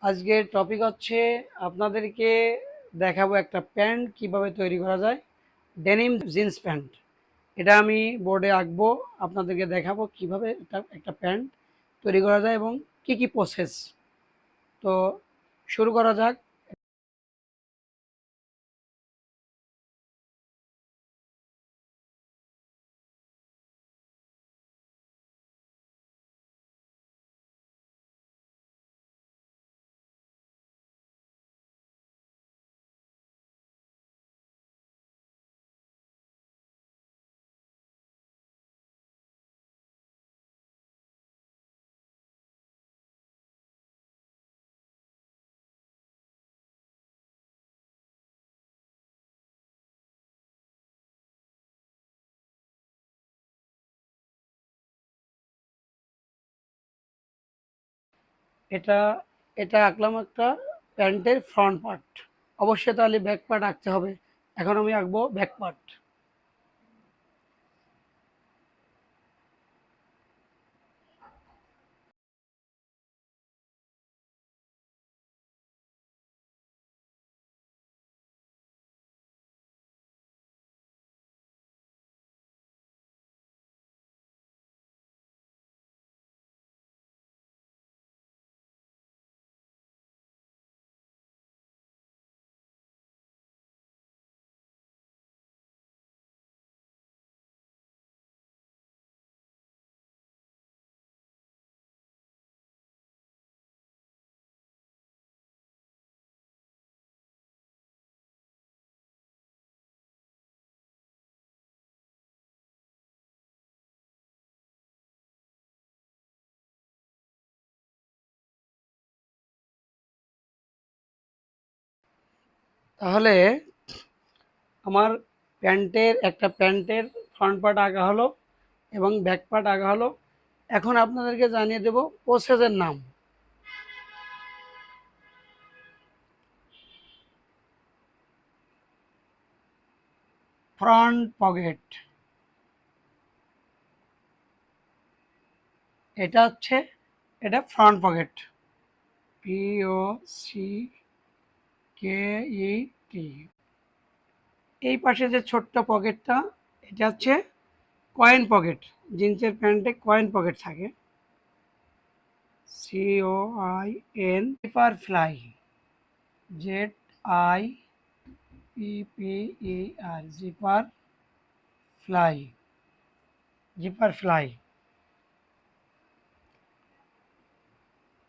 আজকের টপিক হচ্ছে আপনাদেরকে দেখাবো একটা প্যান্ট কিভাবে তৈরি করা যায়। ডেনিম জিন্স প্যান্ট, এটা আমি বোর্ডে আঁকবো, আপনাদেরকে দেখাবো কিভাবে এটা একটা প্যান্ট তৈরি করা যায় এবং কি কি প্রসেস। তো শুরু করা যাক। এটা এটা আঁকলাম একটা প্যান্টের ফ্রন্ট পার্ট, অবশ্যই তাহলে ব্যাক পার্ট আঁকতে হবে। এখন আমি আঁকবো ব্যাক পার্ট। তাহলে আমার প্যান্টের ফ্রন্ট পার্ট আঁকা হলো এবং ব্যাক পার্ট আঁকা হলো। এখন আপনাদেরকে জানিয়ে দেব প্রসেসের নাম। ফ্রন্ট পকেট, এটা ফ্রন্ট পকেট, POCKET। এই পাশে যে ছোট্ট পকেটটা, এটা হচ্ছে কয়েন পকেট। জিন্সের প্যান্টে কয়েন পকেট থাকে, COIN। Zipper fly, ZIPPER, zipper fly.